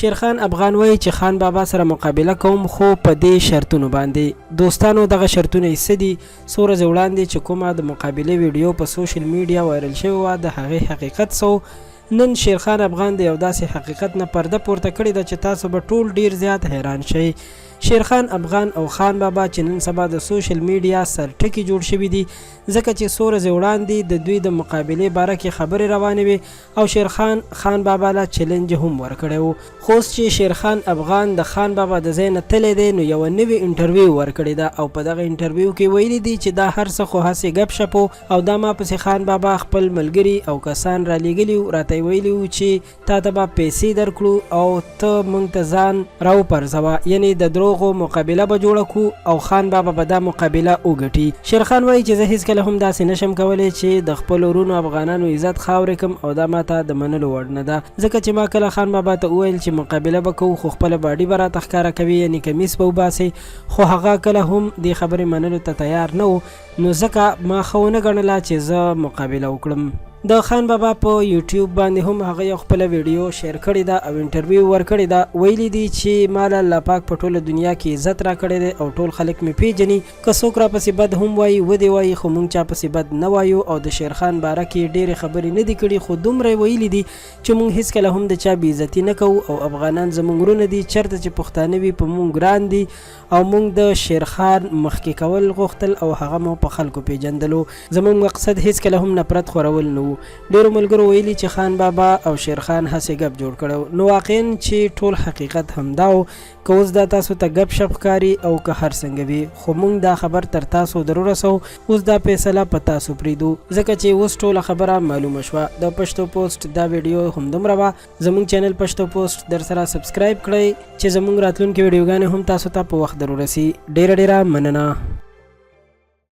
شیرخان افغان وایي چې خان بابا سره مقابله کوم خو په دې شرطونو باندې. دوستانو دغه شرطونه یې څه دي؟ څو ورځې وړاندې چې کومه د مقابلې ویډیو په سوشل میډیا وایرل شوې وه د هغې حقیقت څه؟ نن شیرخان افغان د یو داسې حقیقت نه پرده پورته کړې ده چې تاسو به ټول ډیر زیات حیران شئ. شیرخان افغان او خان بابا چې نن سبا د سوشل میډیا سرټکي جوړ شوي دي ځکه چې څو ورځې وړاندې د دوی د مقابلې باره کې خبرې روانې وې او شیرخان خان بابا له چیلنج هم ورکړی و. خو اوس چې شیرخان افغان د خان بابا د ځای نه تللی دی نو یوه نوې انټرویو ورکړې ده او په دغه انټرویو کې ویلي دي چې دا هر څه خو هسې ګپ شپ او دا ما پسې خان بابا خپل ملګري او کسان رالیږلي وو راته یې ویلي وو چې تا ته به پیسې درکړو او ته موږ ته ځان راوپرځوه یعنې د دروغو مقابله به جوړه کړو او خان بابا به دا مقابله وګټي. شیرخان وایي چې زه هیڅکله هم داسې نشم کولی چې د خپلو ورونو افغانانو عزت خاورې کړم او دا ما ته د منلو وړ نه ده ځکه چې ما کله خان بابا ته وویل چې مقابله به کوو خو خپله باډي به راته ښکاره کوي یعنې کمیس به وباسئ خو هغه کله هم دې خبرې منلو ته تیار نه و نو ځکه ما ښه ونه ګڼله چې زه مقابله وکړم. د خان بابا په یوټیوب باندې هم هغه یو خپله ویډیو شیر کړې ده او انټرویو ورکړې ده. ویلي دي چې ما له الله پاک په ټوله دنیا کې عزت راکړی دی او ټول خلک مې پیژني که څوک راپسې بد هم وایي ودې وایي خو موږ چا پسې بد نه وایو او د شیرخان باره کې ډېرې خبرې نه دي کړي خو دومره ویلي دي چې موږ هیڅکله هم د چا بېعزتي نه کوو او افغانان زموږ ورونه دي چېرته چې پښتانه وي په موږ ګران دي او موږ د شیرخان مخکې کول غوښتل او هغه مو په خلکو پیژندلو زموږ مقصد هیڅکله هم نفرت خورول نه و. ډیرو ملګرو ویلي چې خان بابا او شیرخان هسې ګپ جوړ کړو نو واقعا چې ټول حقیقت همدا و که اوس دا تاسو ته ګپ شپ ښکاري او که هر څنګه وي خو موږ دا خبر تر تاسو در ورسوو اوس دا فیصله په تاسو پرېږدو ځکه چې اوس ټوله خبره معلومه شوه. د پښتو پوسټ دا ویډیو همدومره وه. زموږ چینل پښتو پوسټ در سره سبسکرایب کړئ چې زموږ راتلونکې ویډیوګانې هم تاسو ته په وخت در ورسي. ډیره مننه.